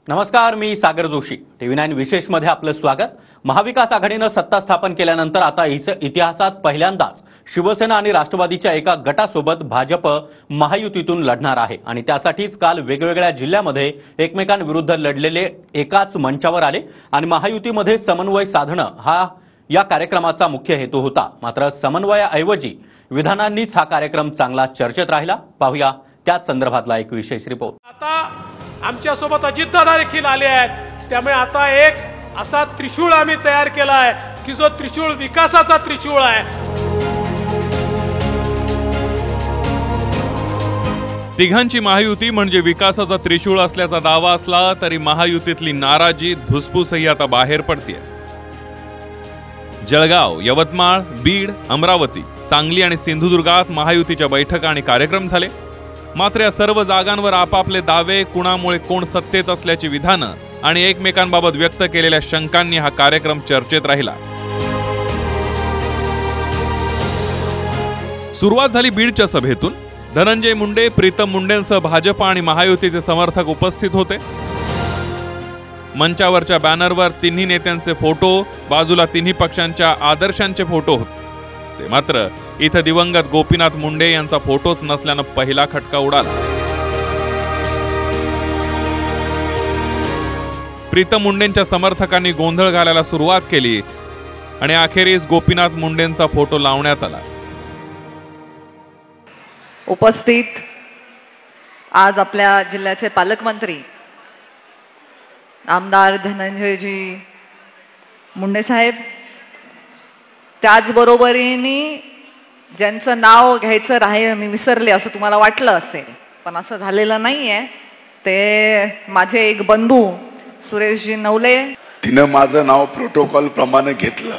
नमस्कार, मी सागर जोशी. TV9 विशेष मध्ये आपलं स्वागत. महाविकास आघाडीने सत्ता स्थापन केल्यानंतर आता इतिहासात पहिल्यांदाच शिवसेना आणि राष्ट्रवादीच्या एका गटासोबत भाजप महायुतीतून लढणार आहे आणि त्यासाठीच काल वेगवेगळ्या जिल्ह्यामध्ये एकमेकांविरुद्ध लढलेले एकाच मंचावर आले आणि महायुतीमध्ये समन्वय साधणं हा या कार्यक्रमाचा मुख्य हेतू होता. मात्र समन्वयाऐवजी विधानांनीच हा कार्यक्रम चांगला चर्चेत राहिला. पाहूया त्याच संदर्भातला एक विशेष रिपोर्ट. आता आमच्या सोबत अजितदादा देखील आले आहेत. त्यामुळे आता एक असा त्रिशूळ आम्ही तयार केला आहे की जो त्रिशूळ विकासाचा त्रिशूळ आहे. तिघांची महायुती म्हणजे विकासाचा त्रिशूळ असल्याचा दावा असला तरी महायुतीतली नाराजी धुसफूसही आता बाहेर पडतेय. जळगाव, यवतमाळ, बीड, अमरावती, सांगली आणि सिंधुदुर्गात महायुतीच्या बैठका आणि कार्यक्रम झाले. मात्र या सर्व जागांवर आपापले दावे, कुणामुळे कोण सत्तेत असल्याची विधानं आणि एकमेकांबाबत व्यक्त केलेल्या शंकांनी हा कार्यक्रम चर्चेत राहिला. सुरुवात झाली बीडच्या सभेतून. धनंजय मुंडे, प्रीतम मुंडेंसह भाजप आणि महायुतीचे समर्थक उपस्थित होते. मंचावरच्या बॅनरवर तिन्ही नेत्यांचे फोटो, बाजूला तिन्ही पक्षांच्या आदर्शांचे फोटो होते. ते मात्र इथं दिवंगत गोपीनाथ मुंडे यांचा फोटोच नसल्यानं पहिला खटका उडाला. प्रीतम मुंडेंच्या समर्थकांनी गोंधळ घालायला सुरुवात केली आणि अखेरीस गोपीनाथ मुंडेंचा फोटो लावण्यात आला. उपस्थित आज आपल्या जिल्ह्याचे पालकमंत्री आमदार धनंजयजी मुंडे साहेब, त्याचबरोबरीने ज्यांचं नाव घ्यायचं राहील मी विसरले असं तुम्हाला वाटलं असेल, पण असं झालेलं नाहीये. ते माझे एक बंधू सुरेशजी नवले. तिनं माझं नाव प्रोटोकॉल प्रमाणे घेतलं,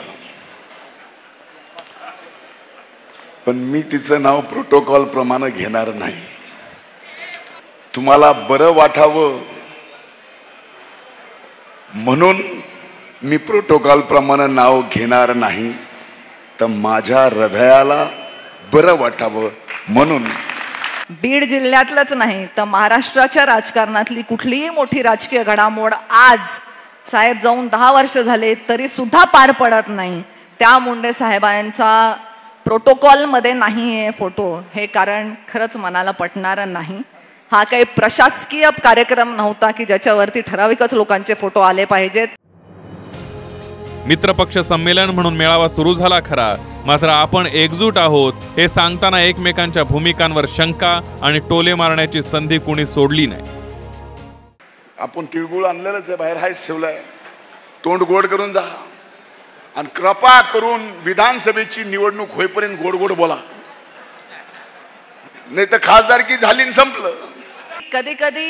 पण मी तिचं नाव प्रोटोकॉल प्रमाणे घेणार नाही. तुम्हाला बरं वाटावं म्हणून मी प्रोटोकॉल प्रमाणे नाव घेणार नाही, तर माझ्या हृदयाला बरं वाटावं म्हणून. बीड जिल्ह्यातलंच नाही तर महाराष्ट्राच्या राजकारणातली कुठलीही मोठी राजकीय घडामोड आज साहेब जाऊन 10 वर्ष झाले तरी सुद्धा पार पडत नाही. त्या मुंडे साहेबांचा प्रोटोकॉल मध्ये नाहीये फोटो, हे कारण खरंच मनाला पटणारं नाही. हा काही प्रशासकीय कार्यक्रम नव्हता की ज्याच्यावरती ठराविकच लोकांचे फोटो आले पाहिजेत. मित्रपक्ष संमेलन म्हणून मेळावा सुरू झाला खरा, मात्र आपण एकजूट आहोत हे सांगताना एकमेकांच्या भूमिकांवर शंका आणि टोले मारण्याची संधी कुणी सोडली नाही. आपण तिळगुळ आणलेलंच आहे, बाहेर हायच ठेवलंय. तोंड गोड करून जा आणि कृपा करून विधानसभेची निवडणूक होईपर्यंत गोड गोड बोला, नाही तर खासदारकी झाली आणि संपलं. कधी कधी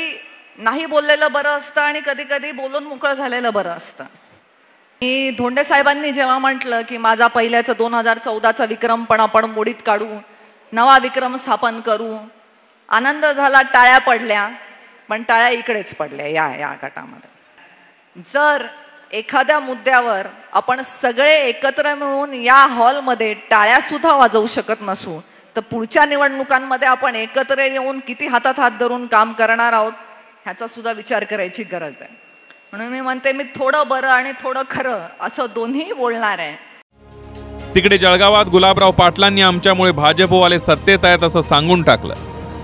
नाही बोललेलं बरं असतं आणि कधी कधी बोलून मोकळं झालेलं बरं असतं. मी धोंडे साहेबांनी जेव्हा म्हटलं की माझा पहिल्याचा 2014चा विक्रम पण आपण मोडीत काढू, नवा विक्रम स्थापन करू, आनंद झाला. टाळ्या पडल्या, पण टाळ्या इकडेच पडल्या या गटामध्ये. जर एखाद्या मुद्द्यावर आपण सगळे एकत्र मिळून या हॉलमध्ये टाळ्या सुद्धा वाजवू शकत नसू तर पुढच्या निवडणुकांमध्ये आपण एकत्र येऊन किती हातात हात धरून काम करणार आहोत ह्याचा सुद्धा विचार करायची गरज आहे. म्हणून मी म्हणते, मी थोडं बरं आणि थोडं खरं असं दोन्ही बोलणार आहे. तिकडे जळगावात गुलाबराव पाटलांनी आमच्यामुळे भाजपवाले सत्तेत आहेत असं सांगून टाकलं.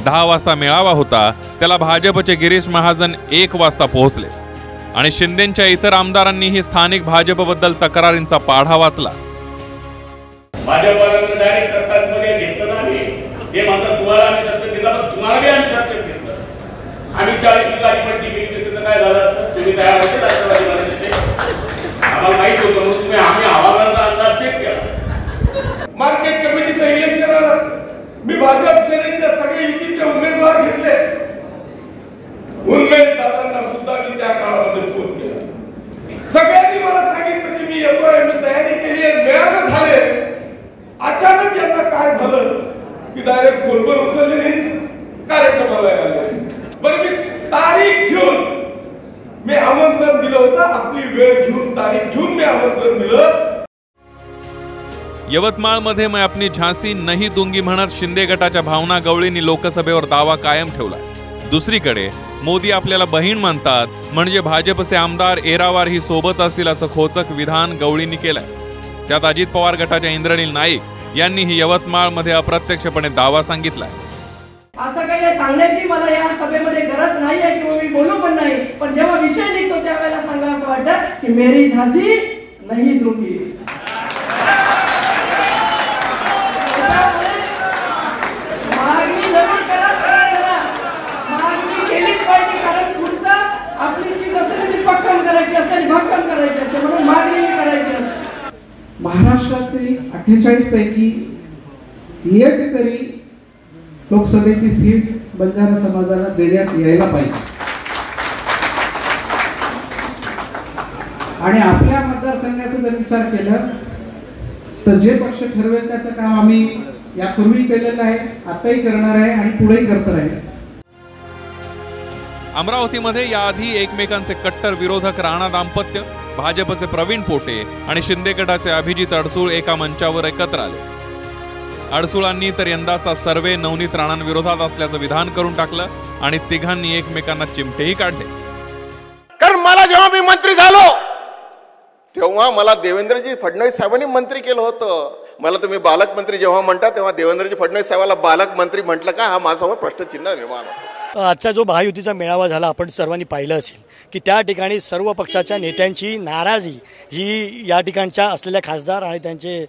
10 वाजता मेळावा होता, त्याला भाजपचे गिरीश महाजन 1 वाजता पोहोचले आणि शिंदेच्या इतर आमदारांनीही स्थानिक भाजपबद्दल तक्रारींचा पाढा वाचला. भाजपवाल्यांनी डायरेक्ट सरकारमध्ये घेतलं नाही, हे मात्र तुम्हाला आम्ही सत्तेत घेतलं, पण तुम्हाला बी आम्ही सत्तेत घेतलं. आम्ही 40 ठिकाणी पट्टी केली, तसं काय झालं असतं? तुम्ही तयार होते राष्ट्रवादी काँग्रेसचे, आम्हाला माहित होतं म्हणून तुम्ही आम्ही आवाजाचा अंदाज चेक केला. मार्केट कमिटीचं इलेक्शन मी भाजप सेनेच्या सगळे युतीचे उमेदवार घेतले. उमेदवारांना सुद्धा मी त्या काळामध्ये फोन केला. सगळ्यांनी मला सांगितलं की मी येतोय, मी तयारी केली आहे. मेळावे झाले, अचानक यांना काय झालं की डायरेक्ट फोनवर उचलले नाही, कार्यक्रमाला आले. बरं, मी तारीख घेऊन मी आमंत्रण दिलं होतं, आपली वेळ घेऊन तारीख घेऊन मी आमंत्रण दिलं. यवतमाळमध्ये मैं अपनी झांसी नहीं दूंगी म्हणत शिंदे गटाच्या भावना गवळींनी लोकसभेवर दावा कायम ठेवला. दुसरीकडे मोदी आपल्याला बहीण मानतात म्हणजे भाजपचे आमदार एरावार ही सोबत असतील असं खोचक विधान गवळींनी केलंय. त्यात अजित पवार गटाच्या इंद्रनील नाईक यांनीही यवतमाळमध्ये अप्रत्यक्षपणे दावा सांगितलाय. असं काही सांगण्याची मला या सभेमध्ये गरज नाही आहे किंवा मी बोलू पण नाही, पण जेव्हा विषय निघतो त्यावेळेला सांगा असं वाटतं की मेरी झांसी नाही दूंगी. मागणी जरूर करा सगळ्यांना, मागणी केलीच पाहिजे, कारण पुढचं आपली सीट असेल ती पक्कम करायची असते, भक्कम करायची असते, म्हणून मागणी करायची असते. महाराष्ट्रातील 48 पैकी एक तरी लोकसभेची सीट बंजारा समाजाला देण्यात यायला पाहिजे. आणि आपल्या मतदारसंघाचा जर विचार केला तर जे पक्ष ठरवेल त्याचं काम आम्ही यापूर्वी केलेलं आहे, आताही करणार आहे आणि पुढेही करत राहील. अमरावतीमध्ये याआधी एकमेकांचे कट्टर विरोधक राणा दाम्पत्य, भाजपचे प्रवीण पोटे आणि शिंदे गटाचे अभिजित अडसूळ एका मंचावर एकत्र आले. अडसूळांनी तर यंदाचा सर्वे नवनीत राणांविरोधात असल्याचं विधान करून टाकलं आणि तिघांनी एकमेकांना चिमटेही काढले. कारण मला जेव्हा मी मंत्री झालो तेव्हा मला देवेंद्रजी फडणवीस साहेबांनी मंत्री केलं होतं. मला तुम्ही बालकमंत्री जेव्हा म्हणता तेव्हा देवेंद्रजी फडणवीस साहेबाला बालकमंत्री म्हटलं का, हा माझ्यासमोर प्रश्नचिन्ह निर्माण होतं. आजचा जो महायुतीचा मेळावा झाला आपण सर्वांनी पाहिलं असेल की त्या ठिकाणी सर्व पक्षाच्या नेत्यांची नाराजी ही या ठिकाणच्या असलेल्या खासदार आणि त्यांचे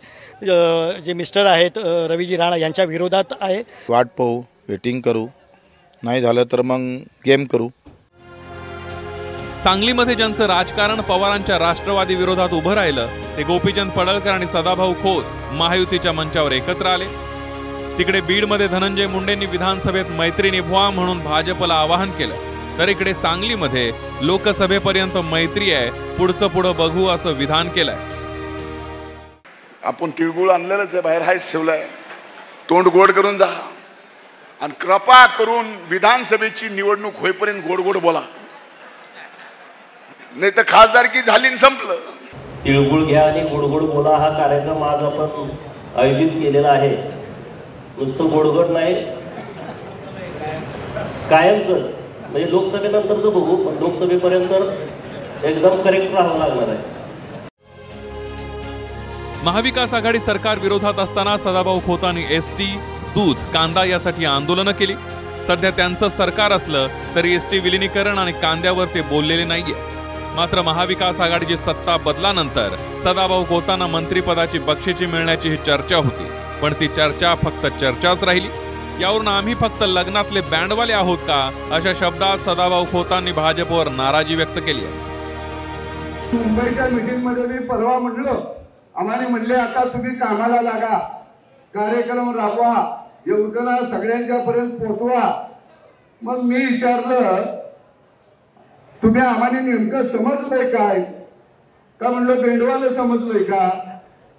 जे मिस्टर आहेत रवीजी राणा यांच्या विरोधात आहे. वाट पाहू, वेटिंग करू, नाही झालं तर मग गेम करू. सांगलीमध्ये ज्यांचं राजकारण पवारांच्या राष्ट्रवादी विरोधात उभं राहिलं ते गोपीचंद पडळकर आणि सदाभाऊ खोत महायुतीच्या मंचावर एकत्र आले. तिकडे बीडमध्ये धनंजय मुंडेंनी विधानसभेत मैत्री निभवा म्हणून भाजपला आवाहन केलं, तर इकडे सांगलीमध्ये लोकसभेपर्यंत मैत्री आहे, पुढचं पुढं बघू असं विधान केलंय. आपण तिळगुळ आणलेलंच आहे, बाहेर हायच ठेवलंय. तोंड गोड करून जा आणि कृपा करून विधानसभेची निवडणूक होईपर्यंत गोड गोड बोला, नाही तर खासदारकी झाली आणि संपलं. तिळगुळ घ्या आणि गोड गोड बोला हा कार्यक्रम आज आपण आयोजित केलेला आहे. नुसतं गोडगोड नाही, कायमचंच, म्हणजे लोकसभेनंतरच बघू, पण लोकसभेपर्यंत एकदम करेक्ट राहावं लागणार आहे. महाविकास आघाडी सरकार विरोधात असताना सदाभाऊ खोतांनी एसटी, दूध, कांदा यासाठी आंदोलनं केली. सध्या त्यांचं सरकार असलं तरी एसटी विलिनीकरण आणि कांद्यावर ते बोललेले नाहीये. मात्र महाविकास आघाडीची सत्ता बदलानंतर सदाभाऊ खोतांना मंत्रिपदाची बक्षिसी मिळण्याची ही चर्चा होती, पण ती चर्चा फक्त चर्चाच राहिली. यावरून आम्ही फक्त लग्नातले बँडवाले आहोत का अशा शब्दात सदाभाऊ खोतांनी भाजपवर नाराजी व्यक्त केली आहे. मुंबईच्या मीटिंगमध्ये मी परवा म्हणलो, आम्हाला म्हणले आता तुम्ही कामाला लागा, कार्यक्रम राबवा, योजना सगळ्यांच्या पर्यंत पोहोचवा. मग मी विचारलं तुम्ही आम्हाला नेमकं समजलंय काय का, म्हणलं बेंडवाला समजलंय का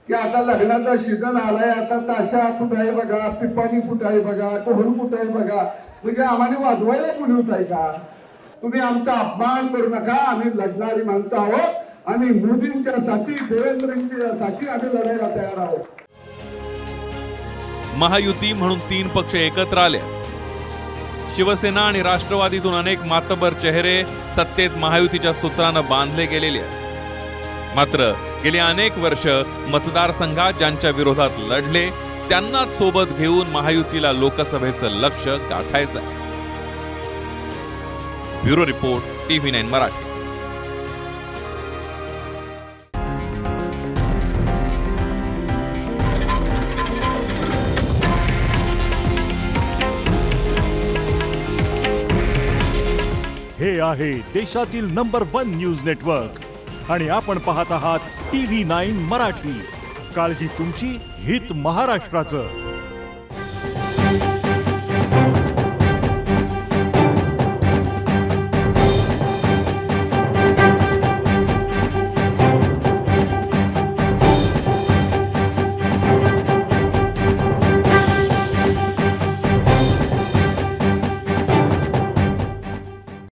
की आता लग्नाचा सीझन आलाय, आता ताशा कुठं आहे बघा, पिपाणी कुठं आहे बघा, कोहर कुठं आहे बघा, म्हणजे आम्हाला वाजवायला बोलवत आहे का. तुम्ही आमचा अपमान करू नका, आम्ही लढणारी माणसं आहोत आणि मोदींच्या साठी देवेंद्रजींच्या साठी आम्ही लढायला तयार आहोत. महायुती म्हणून 3 पक्ष एकत्र आले. शिवसेना आणि राष्ट्रवादीतून अनेक मातबर चेहरे सत्तेत महायुतीच्या सूत्रानं बांधले गेलेले आहेत. मात्र गेली अनेक वर्ष मतदारसंघात ज्यांच्या विरोधात लढले त्यांनाच सोबत घेऊन महायुतीला लोकसभेचं लक्ष गाठायचं आहे. Bureau report, TV9 Marathi. हे आहे देशातील नंबर 1 न्यूज नेटवर्क आणि आपण पाहत आहात TV9 मराठी. काळजी तुमची, हित महाराष्ट्राचं.